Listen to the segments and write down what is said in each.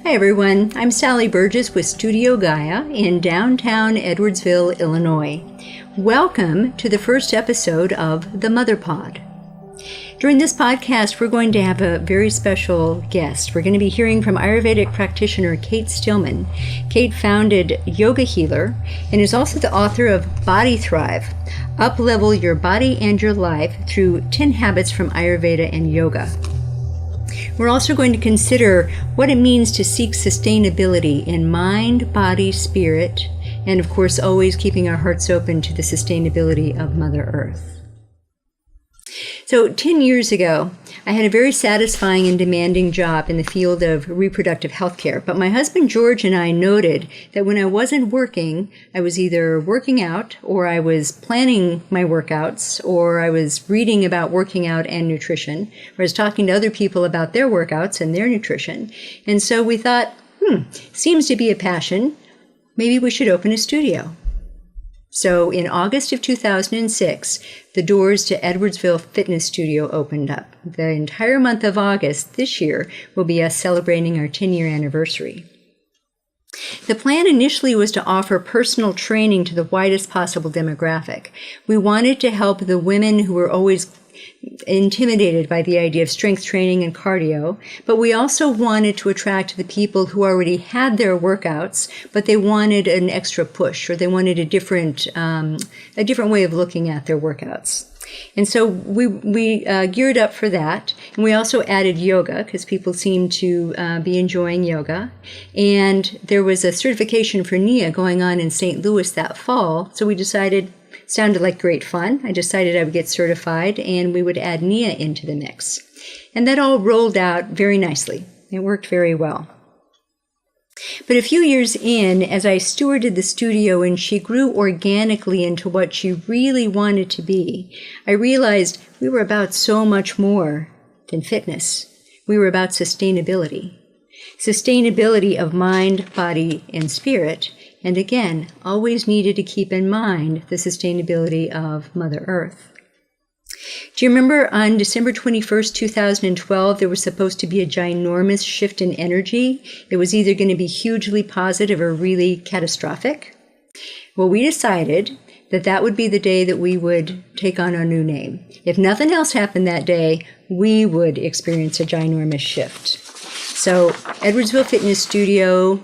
Hi everyone, I'm Sally Burgess with Studio Gaia in downtown Edwardsville, Illinois. Welcome to the first episode of The Mother Pod. During this podcast, we're going to have a very special guest. We're going to be hearing from Ayurvedic practitioner Cate Stillman. Cate founded Yoga Healer and is also the author of Body Thrive, Up-Level Your Body and Your Life Through 10 Habits from Ayurveda and Yoga. We're also going to consider what it means to seek sustainability in mind, body, spirit, and of course always keeping our hearts open to the sustainability of Mother Earth. So 10 years ago, I had a very satisfying and demanding job in the field of reproductive health care. But my husband George and I noted that when I wasn't working, I was either working out or I was planning my workouts or I was reading about working out and nutrition, or I was talking to other people about their workouts and their nutrition. And so we thought, seems to be a passion. Maybe we should open a studio. So in August of 2006, the doors to Edwardsville Fitness Studio opened up. The entire month of August this year will be us celebrating our 10-year anniversary. The plan initially was to offer personal training to the widest possible demographic. We wanted to help the women who were always intimidated by the idea of strength training and cardio, but we also wanted to attract the people who already had their workouts, but they wanted an extra push, or they wanted a different way of looking at their workouts. And so we geared up for that. And we also added yoga because people seemed to be enjoying yoga. And there was a certification for NIA going on in St. Louis that fall. So we decided, sounded like great fun. I decided I would get certified and we would add NIA into the mix. And that all rolled out very nicely. It worked very well. But a few years in, as I stewarded the studio and she grew organically into what she really wanted to be, I realized we were about so much more than fitness. We were about sustainability. Sustainability of mind, body, and spirit. And again, always needed to keep in mind the sustainability of Mother Earth. Do you remember on December 21st, 2012, there was supposed to be a ginormous shift in energy? It was either going to be hugely positive or really catastrophic. Well, we decided that that would be the day that we would take on our new name. If nothing else happened that day, we would experience a ginormous shift. So Edwardsville Fitness Studio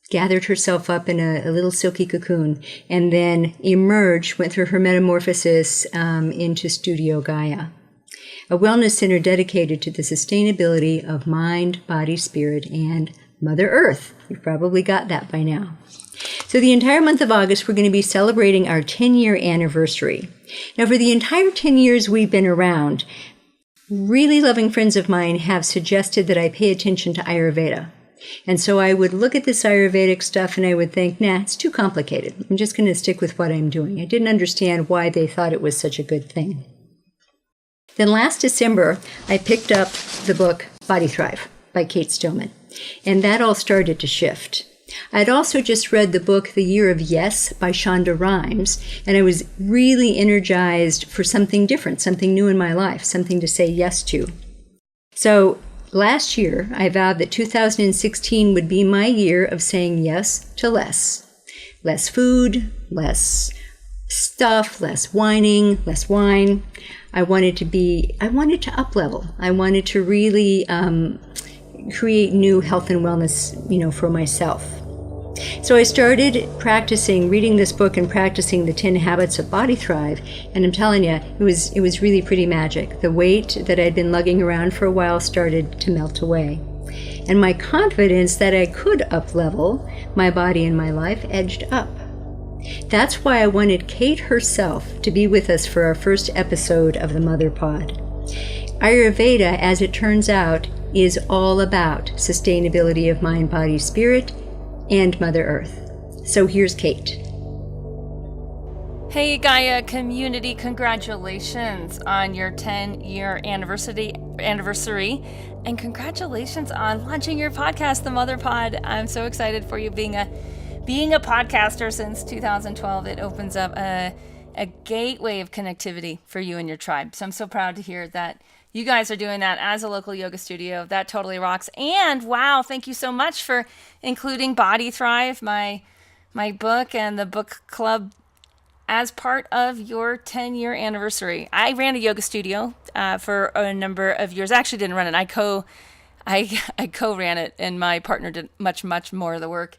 gathered herself up in a little silky cocoon, and then emerged, went through her metamorphosis into Studio Gaia, a wellness center dedicated to the sustainability of mind, body, spirit, and Mother Earth. You've probably got that by now. So the entire month of August, we're going to be celebrating our 10-year anniversary. Now, for the entire 10 years we've been around, really loving friends of mine have suggested that I pay attention to Ayurveda. And so I would look at this Ayurvedic stuff and I would think, nah, it's too complicated. I'm just going to stick with what I'm doing. I didn't understand why they thought it was such a good thing. Then last December, I picked up the book Body Thrive by Cate Stillman. And that all started to shift. I'd also just read the book The Year of Yes by Shonda Rhimes, and I was really energized for something different, something new in my life, something to say yes to. So last year, I vowed that 2016 would be my year of saying yes to less. Less food, less stuff, less whining, less wine. I wanted to up-level. I wanted to really create new health and wellness, for myself. So I started practicing, reading this book and practicing the 10 habits of Body Thrive. And I'm telling you, it was really pretty magic. The weight that I'd been lugging around for a while started to melt away. And my confidence that I could up-level my body and my life edged up. That's why I wanted Cate herself to be with us for our first episode of the Mother Pod. Ayurveda, as it turns out, is all about sustainability of mind, body, spirit, and Mother Earth. So here's Cate. Hey Gaia community, congratulations on your 10-year anniversary, and congratulations on launching your podcast, The Mother Pod. I'm so excited for you being a podcaster since 2012. It opens up a gateway of connectivity for you and your tribe. So I'm so proud to hear that You guys are doing that as a local yoga studio. That totally rocks. And wow, thank you so much for including Body Thrive, my book and the book club as part of your 10-year anniversary. I ran a yoga studio for a number of years. I actually didn't run it. I co-ran it, and my partner did much more of the work.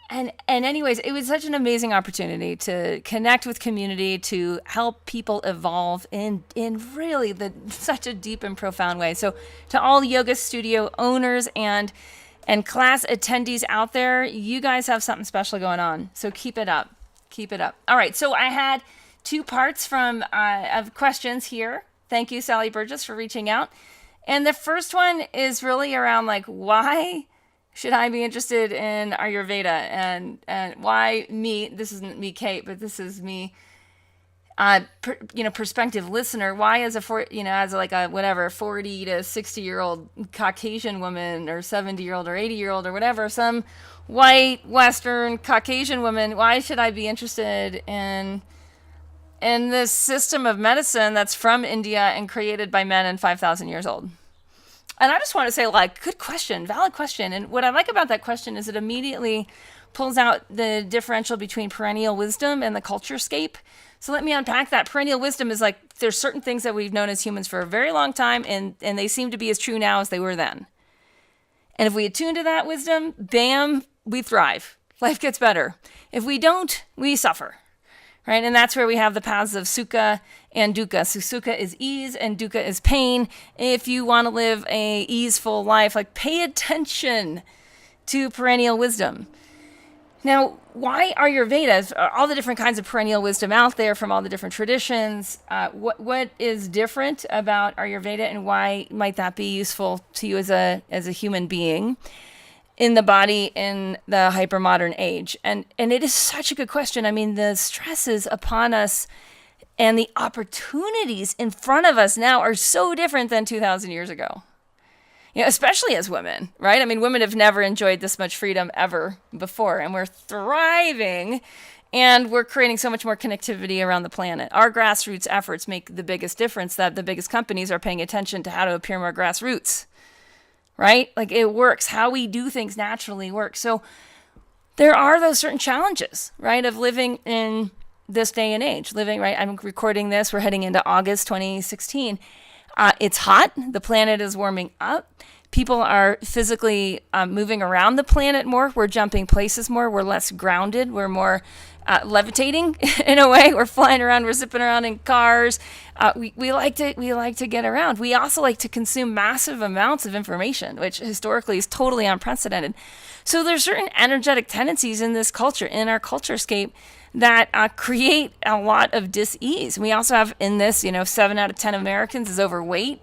And anyways, it was such an amazing opportunity to connect with community, to help people evolve in really such a deep and profound way. So to all yoga studio owners and class attendees out there, you guys have something special going on. So keep it up. Keep it up. All right. So I had 2 parts of questions here. Thank you, Sally Burgess, for reaching out. And the first one is really around like, why should I be interested in Ayurveda, and why me? This isn't me, Kate, but this is me, prospective listener. Why, as a 40 to 60-year-old Caucasian woman, or 70-year-old, or 80-year-old, or whatever, some white Western Caucasian woman, why should I be interested in this system of medicine that's from India and created by men and 5,000 years old? And I just want to say, like, good question, valid question. And what I like about that question is it immediately pulls out the differential between perennial wisdom and the culturescape. So let me unpack that. Perennial wisdom is like, there's certain things that we've known as humans for a very long time, and they seem to be as true now as they were then. And if we attune to that wisdom, bam, we thrive. Life gets better. If we don't, we suffer. Right? And that's where we have the paths of sukha and dukkha. So sukha is ease and dukkha is pain. If you want to live a easeful life, like, pay attention to perennial wisdom. Now, why Ayurveda? All the different kinds of perennial wisdom out there from all the different traditions. What is different about Ayurveda, and why might that be useful to you as a human being in the body in the hypermodern age? And it is such a good question. I mean, the stresses upon us and the opportunities in front of us now are so different than 2,000 years ago. Especially as women, right? I mean, women have never enjoyed this much freedom ever before, and we're thriving, and we're creating so much more connectivity around the planet. Our grassroots efforts make the biggest difference, that the biggest companies are paying attention to how to appear more grassroots. Right? Like, it works. How we do things naturally works. So there are those certain challenges, right, of living in this day and age. Right? I'm recording this. We're heading into August 2016. It's hot. The planet is warming up. People are physically moving around the planet more. We're jumping places more. We're less grounded. We're more levitating in a way. We're flying around. We're zipping around in cars. We like to get around. We also like to consume massive amounts of information, which historically is totally unprecedented. So there's certain energetic tendencies in this culture, in our culturescape, that create a lot of dis-ease. We also have in this, 7 out of 10 Americans is overweight.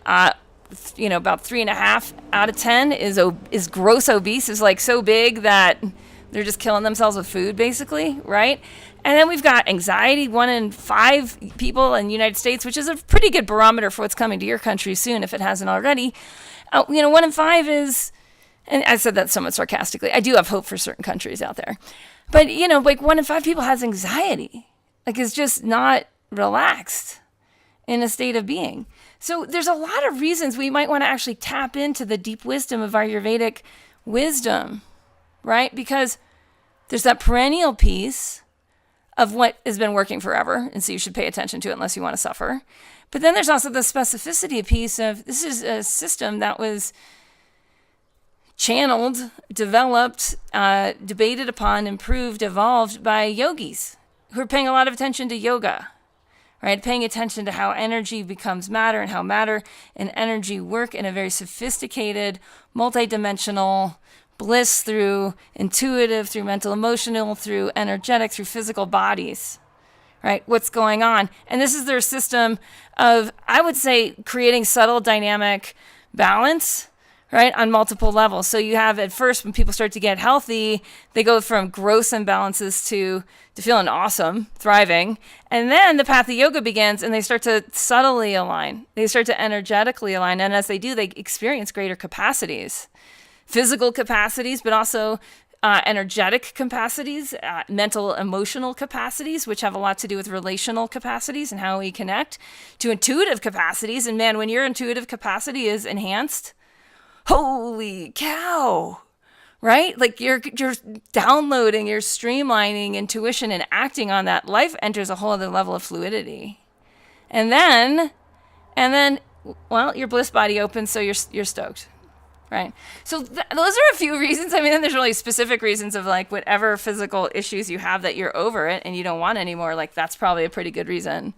About 3.5 out of 10 is gross obese, is like so big that they're just killing themselves with food, basically, right? And then we've got anxiety. 1 in 5 people in the United States, which is a pretty good barometer for what's coming to your country soon, if it hasn't already. 1 in 5 is, and I said that somewhat sarcastically, I do have hope for certain countries out there. But, 1 in 5 people has anxiety. Like, is just not relaxed in a state of being. So there's a lot of reasons we might want to actually tap into the deep wisdom of Ayurvedic wisdom, right? Because there's that perennial piece of what has been working forever, and so you should pay attention to it unless you want to suffer. But then there's also the specificity piece of, this is a system that was channeled, developed, debated upon, improved, evolved by yogis who are paying a lot of attention to yoga, right? Paying attention to how energy becomes matter, and how matter and energy work in a very sophisticated, multidimensional bliss, through intuitive, through mental, emotional, through energetic, through physical bodies, right? What's going on? And this is their system of, I would say, creating subtle dynamic balance, right, on multiple levels. So you have, at first, when people start to get healthy, they go from gross imbalances to feeling awesome, thriving. And then the path of yoga begins, and they start to subtly align. They start to energetically align. And as they do, they experience greater capacities, physical capacities, but also energetic capacities, mental, emotional capacities, which have a lot to do with relational capacities and how we connect, to intuitive capacities. And man, when your intuitive capacity is enhanced, holy cow, right? Like you're downloading, you're streamlining intuition and acting on that. Life enters a whole other level of fluidity. And then, well, your bliss body opens, so you're stoked. Right. So those are a few reasons. I mean, then there's really specific reasons of like whatever physical issues you have that you're over it and you don't want anymore. Like that's probably a pretty good reason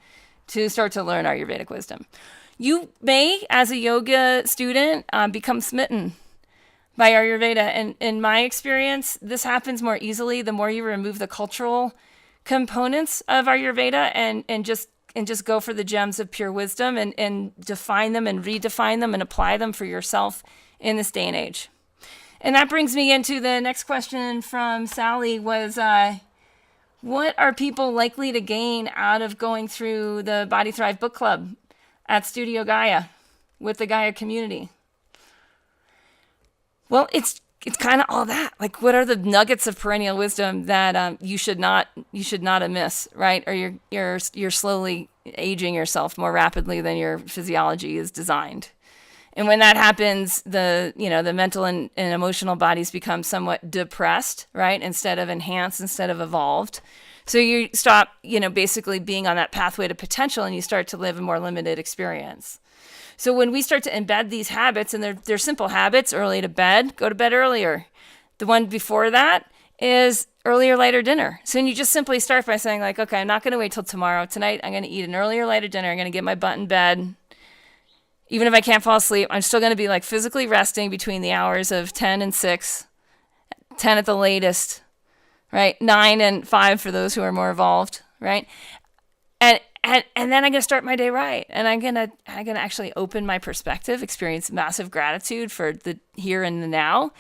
to start to learn Ayurvedic wisdom. You may, as a yoga student, become smitten by Ayurveda. And in my experience, this happens more easily the more you remove the cultural components of Ayurveda and just go for the gems of pure wisdom and define them and redefine them and apply them for yourself in this day and age. And that brings me into the next question from Sally was, what are people likely to gain out of going through the Body Thrive book club at Studio Gaia with the Gaia community? Well, it's kind of all that. Like, what are the nuggets of perennial wisdom that you should not miss, right? Or you're slowly aging yourself more rapidly than your physiology is designed. And when that happens, the mental and emotional bodies become somewhat depressed, right? Instead of enhanced, instead of evolved. So you stop, basically being on that pathway to potential and you start to live a more limited experience. So when we start to embed these habits, and they're simple habits, early to bed, go to bed earlier. The one before that is earlier, lighter dinner. So you just simply start by saying like, okay, I'm not going to wait till tomorrow. Tonight, I'm going to eat an earlier, lighter dinner. I'm going to get my butt in bed. Even if I can't fall asleep, I'm still going to be like physically resting between the hours of 10 and 6, 10 at the latest, right? 9 and 5 for those who are more evolved, right? And then I'm going to start my day right. And I'm going to actually open my perspective, experience massive gratitude for the here and the now.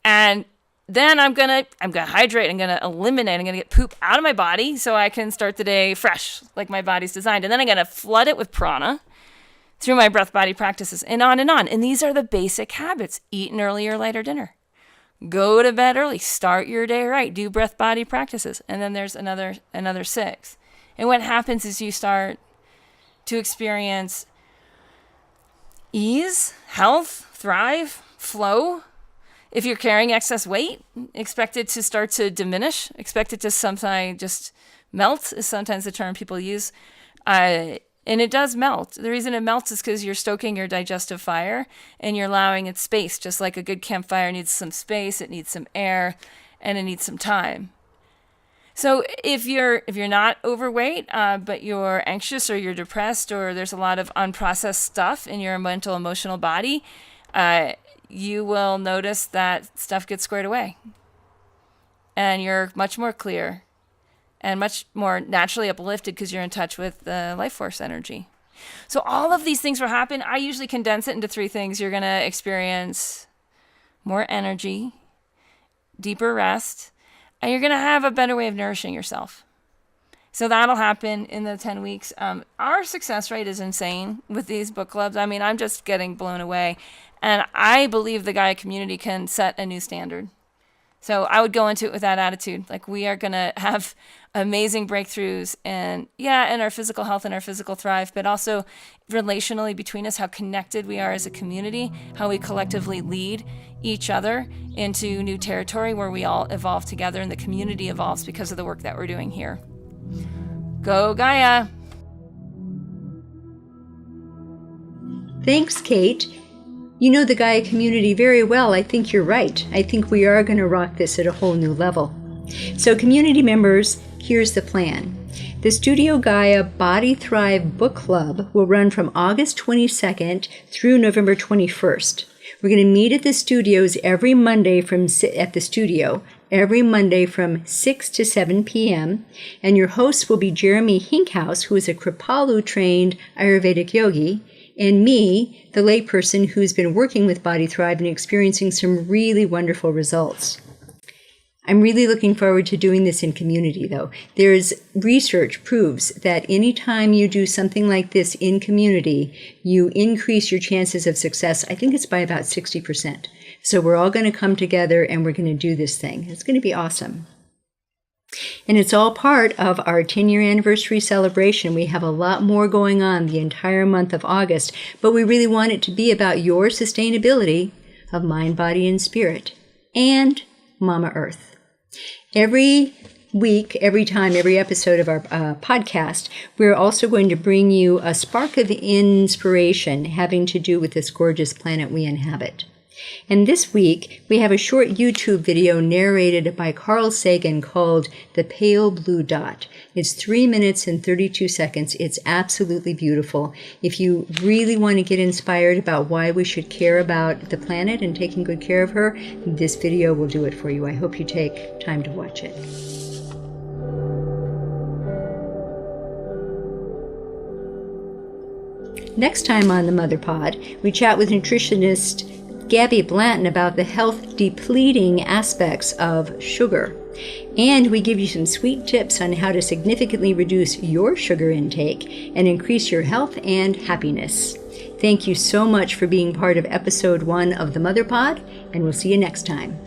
And then I'm going to hydrate. I'm going to eliminate. I'm going to get poop out of my body so I can start the day fresh, like my body's designed. And then I'm going to flood it with prana through my breath body practices, and on and on. And these are the basic habits. Eat an earlier, lighter dinner. Go to bed early. Start your day right. Do breath body practices. And then there's another 6. And what happens is you start to experience ease, health, thrive, flow. If you're carrying excess weight, expect it to start to diminish. Expect it to sometimes just melt is sometimes the term people use. And it does melt. The reason it melts is because you're stoking your digestive fire and you're allowing it space. Just like a good campfire needs some space, it needs some air, and it needs some time. So if you're not overweight, but you're anxious or you're depressed or there's a lot of unprocessed stuff in your mental, emotional body, you will notice that stuff gets squared away. And you're much more clear and much more naturally uplifted because you're in touch with the life force energy. So all of these things will happen. I usually condense it into 3 things. You're going to experience more energy, deeper rest, and you're going to have a better way of nourishing yourself. So that'll happen in the 10 weeks. Our success rate is insane with these book clubs. I mean, I'm just getting blown away. And I believe the Gaia community can set a new standard. So I would go into it with that attitude. Like, we are going to have amazing breakthroughs in our physical health and our physical thrive, but also relationally between us, how connected we are as a community, how we collectively lead each other into new territory where we all evolve together and the community evolves because of the work that we're doing here. Go Gaia! Thanks, Cate. You know the Gaia community very well. I think you're right. I think we are going to rock this at a whole new level. So community members, here's the plan. The Studio Gaia Body Thrive Book Club will run from August 22nd through November 21st. We're going to meet at the studios every Monday from 6 to 7 p.m. And your host will be Jeremy Hinkhouse, who is a Kripalu-trained Ayurvedic yogi, and me, the layperson who's been working with Body Thrive and experiencing some really wonderful results. I'm really looking forward to doing this in community, though. There's research proves that anytime you do something like this in community, you increase your chances of success. I think it's by about 60%. So we're all going to come together and we're going to do this thing. It's going to be awesome. And it's all part of our 10-year anniversary celebration. We have a lot more going on the entire month of August, but we really want it to be about your sustainability of mind, body, and spirit, and Mama Earth. Every week, every episode of our podcast, we're also going to bring you a spark of inspiration having to do with this gorgeous planet we inhabit. And this week, we have a short YouTube video narrated by Carl Sagan called The Pale Blue Dot. It's 3 minutes and 32 seconds. It's absolutely beautiful. If you really want to get inspired about why we should care about the planet and taking good care of her, this video will do it for you. I hope you take time to watch it. Next time on the Mother Pod, we chat with nutritionist Gabby Blanton about the health-depleting aspects of sugar. And we give you some sweet tips on how to significantly reduce your sugar intake and increase your health and happiness. Thank you so much for being part of episode 1 of the Mother Pod, and we'll see you next time.